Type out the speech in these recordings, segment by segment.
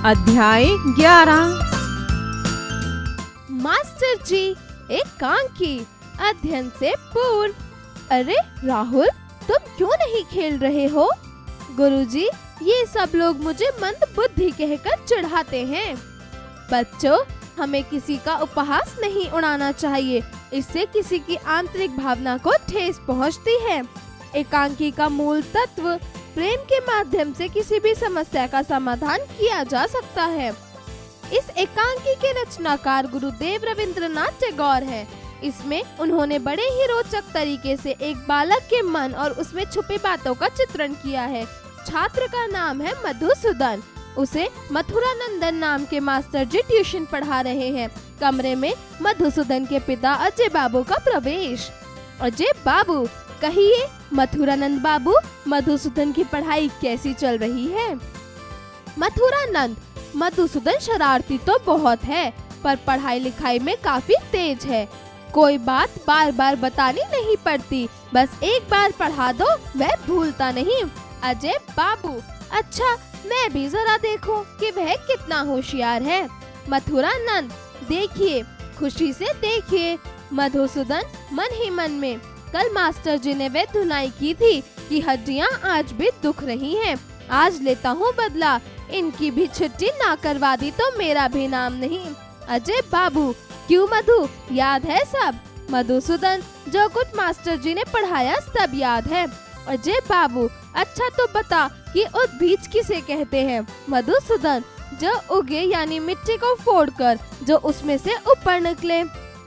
अध्याय 11। मास्टर जी, एकांकी अध्ययन से पूर्व। अरे राहुल, तुम क्यों नहीं खेल रहे हो? गुरुजी, ये सब लोग मुझे मंद बुद्धि कहकर चिढ़ाते हैं। बच्चों, हमें किसी का उपहास नहीं उड़ाना चाहिए, इससे किसी की आंतरिक भावना को ठेस पहुंचती है। एकांकी का मूल तत्व प्रेम के माध्यम से किसी भी समस्या का समाधान किया जा सकता है। इस एकांकी के रचनाकार गुरुदेव रविंद्रनाथ टैगोर हैं। इसमें उन्होंने बड़े ही रोचक तरीके से एक बालक के मन और उसमें छुपी बातों का चित्रण किया है। छात्र का नाम है मधुसूदन। उसे मथुरानंदन नाम के मास्टर जी ट्यूशन पढ़ा रहे हैं। कमरे में मधुसूदन के पिता अजय बाबू का प्रवेश। अजय बाबू, कहिए मथुरानंद बाबू, मधुसूदन की पढ़ाई कैसी चल रही है? मथुरानंद, मधुसूदन शरारती तो बहुत है, पर पढ़ाई लिखाई में काफी तेज है। कोई बात बार बार बतानी नहीं पड़ती, बस एक बार पढ़ा दो, वह भूलता नहीं। अजय बाबू, अच्छा, मैं भी जरा देखूं कि वह कितना होशियार है। मथुरानंद, देखिए, खुशी से देखिए। मधुसूदन मन ही मन में, कल मास्टर जी ने वे धुनाई की थी कि हड्डियां आज भी दुख रही हैं। आज लेता हूँ बदला, इनकी भी छुट्टी ना करवा दी तो मेरा भी नाम नहीं। अजय बाबू, क्यों मधु, याद है सब? मधुसूदन, जो कुछ मास्टर जी ने पढ़ाया सब याद है। अजय बाबू, अच्छा तो बता कि उद्भिज किसे कहते हैं? मधुसूदन, जो उगे यानी मिट्टी को फोड़कर जो उसमें से ऊपर निकले।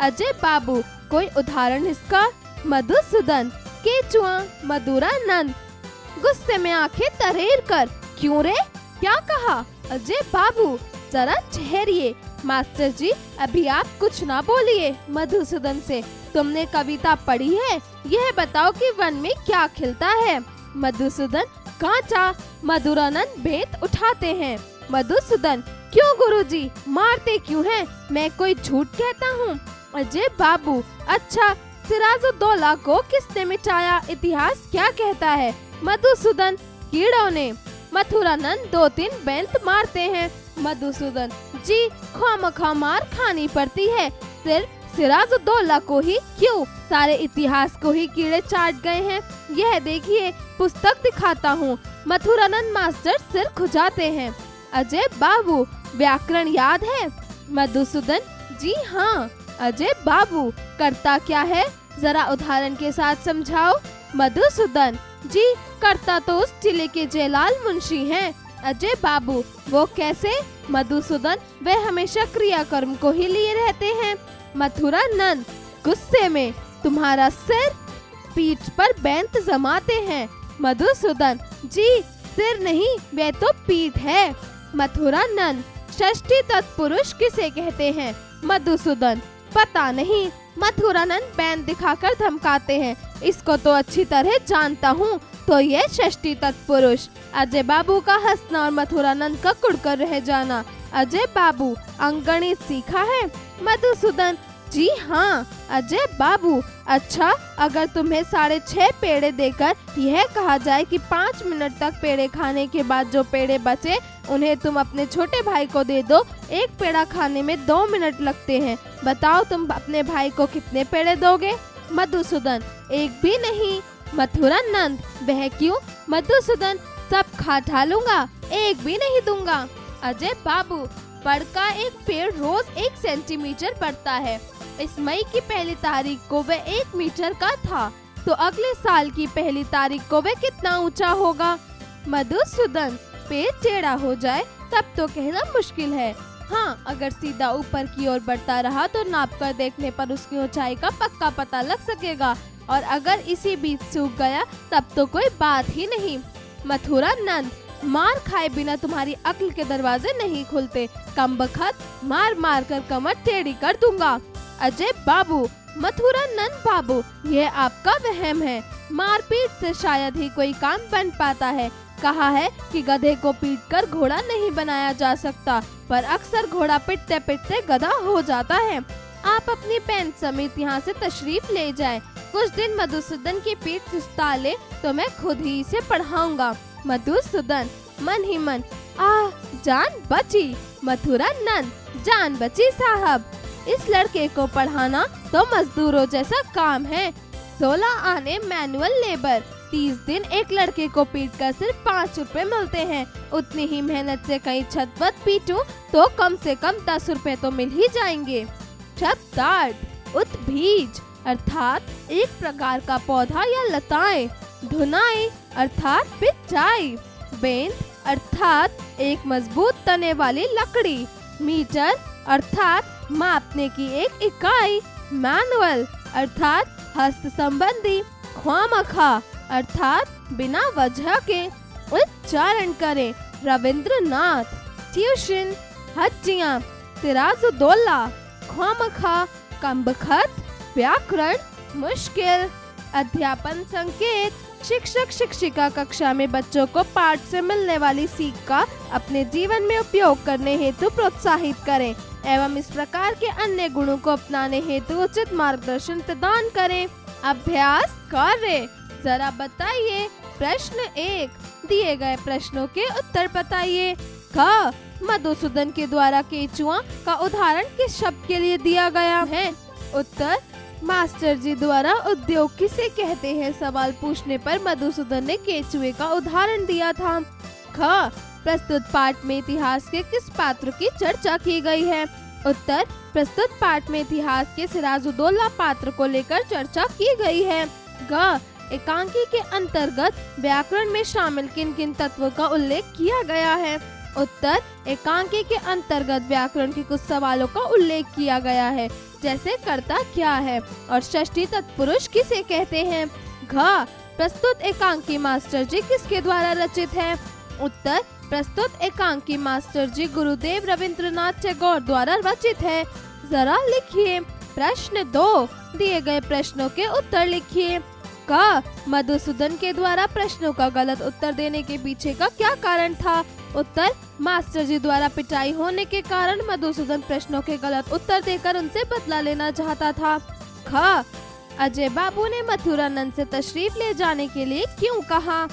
अजय बाबू, कोई उदाहरण इसका? मधुसूदन, केचुआ। मधुरानंद, गुस्से में आंखें तरेर कर, क्यों रे, क्या कहा? अजय बाबू, जरा ठहरिए। मास्टर जी, अभी आप कुछ ना बोलिए। मधुसूदन से, तुमने कविता पढ़ी है? यह बताओ कि वन में क्या खिलता है? मधुसूदन, कांचा। मधुरानंद भेद उठाते हैं। मधुसूदन, क्यों गुरुजी, मारते क्यों हैं? मैं कोई झूठ कहता हूँ? अजय बाबू, अच्छा, सिराजुद्दौला को किसने मिटाया? इतिहास क्या कहता है? मधुसूदन, कीड़ों ने। मथुरानंद, 2-3 बेंत मारते हैं। मधुसूदन, जी, खामखा मार खानी पड़ती है। सिर्फ सिराजुद्दौला को ही क्यों? सारे इतिहास को ही कीड़े चाट गए हैं। यह देखिए, पुस्तक दिखाता हूँ। मथुरानंद मास्टर सिर खुजाते हैं। अजय बाबू, व्याकरण याद है? मधुसूदन, जी हाँ। अजय बाबू, करता क्या है, जरा उदाहरण के साथ समझाओ। मधुसूदन, जी, करता तो उस जिले के जयलाल मुंशी हैं। अजय बाबू, वो कैसे? मधुसूदन, वे हमेशा क्रियाकर्म को ही लिए रहते हैं। मथुरानंद, गुस्से में, तुम्हारा सिर, पीठ पर बेंत जमाते हैं। मधुसूदन, जी, सिर नहीं, वे तो पीठ है। मथुरानंद, षष्ठी तत्पुरुष किसे कहते हैं? मधुसूदन, पता नहीं। मथुरानंद बेंत दिखाकर धमकाते हैं। इसको तो अच्छी तरह जानता हूँ, तो ये षष्ठी तत्पुरुष। अजय बाबू का हंसना और मथुरानंद का कुड़कर रह जाना। अजय बाबू, अंकगणित सीखा है? मधुसूदन, जी हाँ। अजय बाबू, अच्छा, अगर तुम्हें 6.5 पेड़े देकर यह कहा जाए कि 5 मिनट तक पेड़े खाने के बाद जो पेड़े बचे उन्हें तुम अपने छोटे भाई को दे दो। एक पेड़ा खाने में 2 मिनट लगते हैं। बताओ तुम अपने भाई को कितने पेड़े दोगे? मधुसूदन, एक भी नहीं। मथुरानंद, वह क्यों? मधुसूदन, सब खा ढालूंगा, एक भी नहीं दूंगा। अजय बाबू, बड़ का एक पेड़ रोज 1 सेंटीमीटर बढ़ता है। इस मई की 1 तारीख को वह 1 मीटर का था, तो अगले साल की 1 तारीख को वह कितना ऊंचा होगा? मधुसूदन, पेड़ टेढ़ा हो जाए तब तो कहना मुश्किल है। हाँ, अगर सीधा ऊपर की ओर बढ़ता रहा तो नाप कर देखने पर उसकी ऊंचाई का पक्का पता लग सकेगा, और अगर इसी बीच सूख गया तब तो कोई बात ही नहीं। मथुरानंद, मार खाए बिना तुम्हारी अक्ल के दरवाजे नहीं खुलते। कमबख्त, मार मार कर कमर टेढ़ी कर दूंगा। अजय बाबू, मथुरानंद बाबू, यह आपका वहम है। मारपीट से शायद ही कोई काम बन पाता है। कहा है कि गधे को पीटकर घोड़ा नहीं बनाया जा सकता, पर अक्सर घोड़ा पिटते पिटते गधा हो जाता है। आप अपनी बेंच समेत यहाँ से तशरीफ ले जाएं। कुछ दिन मधुसूदन की पीठ सुस्ता ले तो मैं खुद ही इसे पढ़ाऊंगा। मधुसूदन मन ही मन, जान बची। मथुरा नंद, जान बची साहब। इस लड़के को पढ़ाना तो मजदूरों जैसा काम है। 16 आने मैनुअल लेबर, 30 दिन एक लड़के को पीट कर सिर्फ 5 रुपए मिलते हैं। उतनी ही मेहनत से कहीं छतवत पीटूं तो कम से कम 10 रुपए तो मिल ही जाएंगे। शब्दार्थ, उद्भिज अर्थात एक प्रकार का पौधा या लताएं। धुनाई अर्थात पिचाई। बेंत अर्थात एक मजबूत तने वाली लकड़ी। मीटर अर्थात मापने की एक इकाई। मैनुअल अर्थात हस्त संबंधी। ख्वामखा अर्थात बिना वजह के। उच्चारण करें, रविंद्रनाथ। ट्यूशन, हज्जियां, तिराजुद्दौला। ख्वामखा, कमबख्त, व्याकरण मुश्किल। अध्यापन संकेत, शिक्षक शिक्षिका कक्षा में बच्चों को पाठ से मिलने वाली सीख का अपने जीवन में उपयोग करने हेतु प्रोत्साहित करें एवं इस प्रकार के अन्य गुणों को अपनाने हेतु उचित मार्गदर्शन प्रदान करें। अभ्यास कार्य, जरा बताइए। प्रश्न 1, दिए गए प्रश्नों के उत्तर बताइए। क, मधुसूदन के द्वारा केचुआ का उदाहरण किस शब्द के लिए दिया गया है? उत्तर, मास्टर जी द्वारा उद्योग किसे कहते हैं? सवाल पूछने पर मधुसूदन ने केचुए का उदाहरण दिया था। ख, प्रस्तुत पाठ में इतिहास के किस पात्र की चर्चा की गई है? उत्तर, प्रस्तुत पाठ में इतिहास के सिराजुद्दौला पात्र को लेकर चर्चा की गई है। ग, एकांकी के अंतर्गत व्याकरण में शामिल किन किन तत्वों का उल्लेख किया गया है? उत्तर, एकांकी के अंतर्गत व्याकरण के कुछ सवालों का उल्लेख किया गया है, जैसे कर्ता क्या है और षष्ठी तत्पुरुष किसे कहते हैं। घ, प्रस्तुत एकांकी मास्टर जी किसके द्वारा रचित है? उत्तर, प्रस्तुत एकांकी मास्टर जी गुरुदेव रविंद्रनाथ टैगोर द्वारा रचित है। जरा लिखिए। प्रश्न 2, दिए गए प्रश्नों के उत्तर लिखिए। क, मधुसूदन के द्वारा प्रश्नों का गलत उत्तर देने के पीछे का क्या कारण था? उत्तर, मास्टर जी द्वारा पिटाई होने के कारण मधुसूदन प्रश्नों के गलत उत्तर देकर उनसे बदला लेना चाहता था। ख, अजय बाबू ने मथुरानंद से तशरीफ ले जाने के लिए क्यों कहा?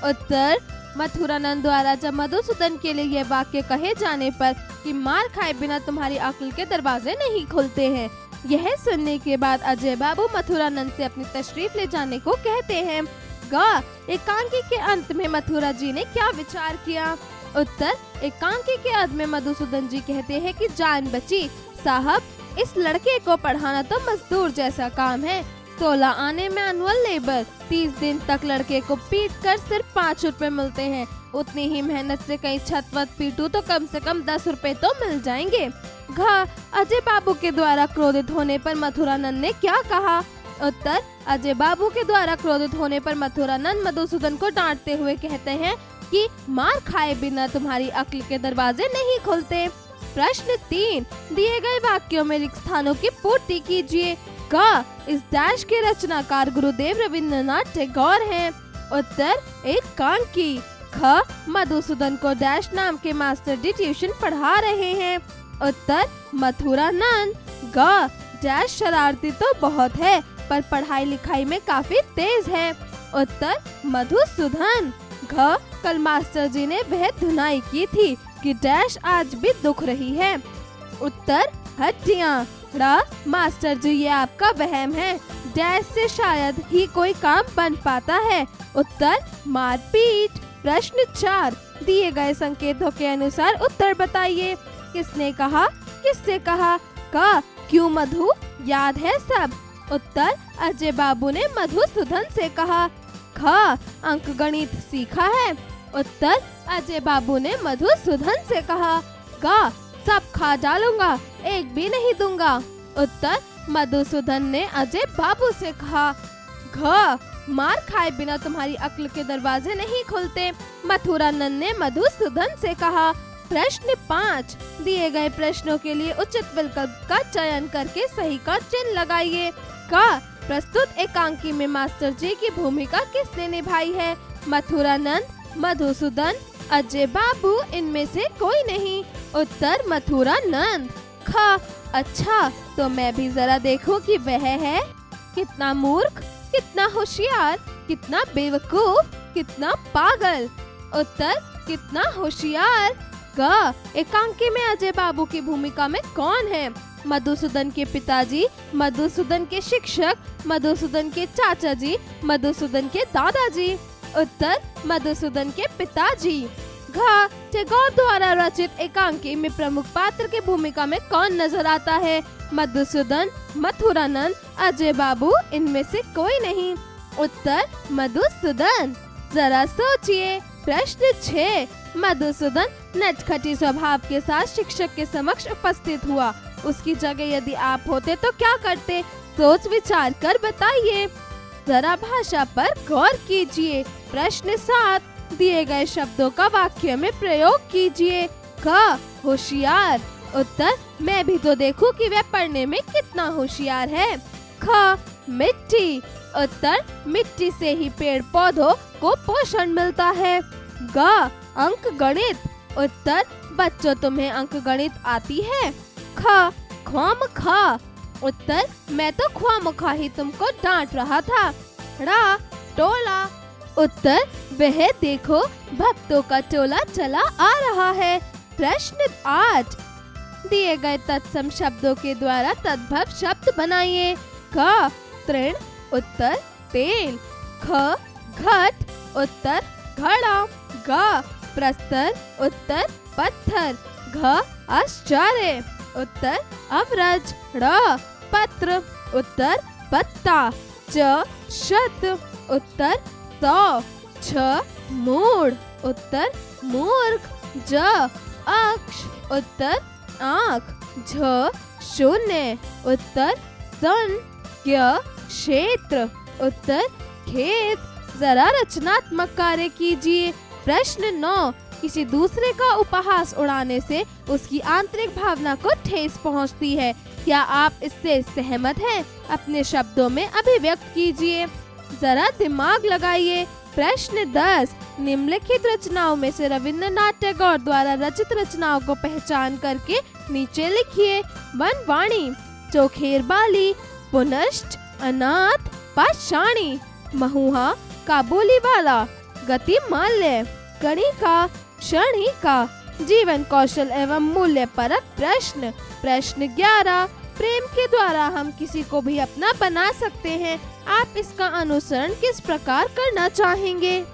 उत्तर, मथुरानंद द्वारा जब मधुसूदन के लिए यह वाक्य कहे जाने पर कि मार खाए बिना तुम्हारी अक्ल के दरवाजे नहीं खुलते हैं, यह सुनने के बाद अजय बाबू मथुरानंद से अपनी तशरीफ ले जाने को कहते हैं। ग, एकांकी के अंत में मथुरा जी ने क्या विचार किया? उत्तर, एकांकी के अंत में मधुसूदन जी कहते हैं कि जान बची साहब, इस लड़के को पढ़ाना तो मजदूर जैसा काम है। 16 आने मैनुअल लेबर, 30 दिन तक लड़के को पीट कर सिर्फ 5 रुपए मिलते हैं। उतनी ही मेहनत से कहीं छतवत पीटू तो कम से कम 10 रुपए तो मिल जाएंगे। घ, अजय बाबू के द्वारा क्रोधित होने पर मथुरानंद ने क्या कहा? उत्तर, अजय बाबू के द्वारा क्रोधित होने पर मथुरानंद मधुसूदन को डांटते हुए कहते हैं कि मार खाए बिना तुम्हारी अक्ल के दरवाजे नहीं खुलते। प्रश्न 3, दिए गए वाक्यों में रिक्त स्थानों की पूर्ति कीजिए। क, इस डैश के रचनाकार गुरुदेव रविंद्रनाथ टैगोर हैं। उत्तर, एकांकी। ख, मधुसूदन को डैश नाम के मास्टर जी ट्यूशन पढ़ा रहे हैं। उत्तर, मथुरानंद। ग, डैश शरारती तो बहुत है पर पढ़ाई लिखाई में काफी तेज है। उत्तर, मधुसूदन। घ, कल मास्टर जी ने बेहद धुनाई की थी कि डैश आज भी दुख रही है। उत्तर, हड्डियाँ। ड़, मास्टर जी ये आपका वहम है, डैश से शायद ही कोई काम बन पाता है। उत्तर, मारपीट। प्रश्न 4, दिए गए संकेतों के अनुसार उत्तर बताइए। किसने कहा, किससे कहा? क, क्यों मधु, याद है सब? उत्तर, अजय बाबू ने मधुसूदन से कहा। ख, अंकगणित सीखा है? उत्तर, अजय बाबू ने मधुसूदन से कहा। ग, सब खा डालूंगा, एक भी नहीं दूंगा। उत्तर, मधुसूदन ने अजय बाबू से कहा। घ, मार खाए बिना तुम्हारी अक्ल के दरवाजे नहीं खुलते, मथुरानंद ने मधुसूदन से कहा। प्रश्न 5, दिए गए प्रश्नों के लिए उचित विकल्प का चयन करके सही का चिन्ह लगाइए। क, प्रस्तुत एकांकी में मास्टर जी की भूमिका किसने निभाई है? मथुरानंद, मधुसूदन, अजय बाबू, इनमें से कोई नहीं। उत्तर, मथुरानंद। ख, अच्छा तो मैं भी जरा देखूं कि वह है कितना मूर्ख, कितना होशियार, कितना बेवकूफ, कितना पागल। उत्तर, कितना होशियार। ग, एकांकी में अजय बाबू की भूमिका में कौन है? मधुसूदन के पिताजी, मधुसूदन के शिक्षक, मधुसूदन के चाचा जी, मधुसूदन के दादाजी। उत्तर मधुसूदन के पिताजी। घ, टैगोर द्वारा रचित एकांकी में प्रमुख पात्र की भूमिका में कौन नजर आता है? मधुसूदन, मथुरानंद, अजय बाबू, इनमें से कोई नहीं। उत्तर मधुसूदन। जरा सोचिए। प्रश्न 6, मधुसूदन नटखटी स्वभाव के साथ शिक्षक के समक्ष उपस्थित हुआ। उसकी जगह यदि आप होते तो क्या करते? सोच विचार कर बताइए। जरा भाषा पर गौर कीजिए। प्रश्न 7, दिए गए शब्दों का वाक्य में प्रयोग कीजिए। क, होशियार। उत्तर मैं भी तो देखूं कि वह पढ़ने में कितना होशियार है। ख, मिट्टी। उत्तर मिट्टी से ही पेड़ पौधों को पोषण मिलता है। ग, अंक गणित। उत्तर बच्चों तुम्हें अंक गणित आती है। ख, ख्वामखा। उत्तर मैं तो ख्वामखा ही तुमको डांट रहा था। ड़, टोला। उत्तर वह देखो भक्तों का टोला चला आ रहा है। प्रश्न 8, दिए गए तत्सम शब्दों के द्वारा तद्भव शब्द बनाइए। क, तृण। उत्तर तेल। ख, घट। उत्तर घड़ा। ग, प्रस्तर। उत्तर पत्थर। घ, आश्चर्य। उत्तर अवरज। ड़, पत्र। उत्तर पत्ता। च, शत। उत्तर 100। छ, मूढ़। उत्तर मूर्ख। ज, अक्ष। उत्तर आँख। झ, शून्य। उत्तर सन। ज्ञ, क्षेत्र। उत्तर खेत। जरा रचनात्मक कार्य कीजिए। प्रश्न 9, किसी दूसरे का उपहास उड़ाने से उसकी आंतरिक भावना को ठेस पहुंचती है। क्या आप इससे सहमत हैं? अपने शब्दों में अभिव्यक्त कीजिए। जरा दिमाग लगाइए। प्रश्न 10, निम्नलिखित रचनाओं में से रविंद्रनाथ टैगोर द्वारा रचित रचनाओं को पहचान करके नीचे लिखिए। वनवाणी, चोखेर बाली, पुनश्च, अनाथ, पाषाणी, महुआ, काबुली वाला, गतिमाल्य, कणिका, क्षणिका। जीवन कौशल एवं मूल्य परक प्रश्न। प्रश्न 11, प्रेम के द्वारा हम किसी को भी अपना बना सकते हैं। आप इसका अनुसरण किस प्रकार करना चाहेंगे?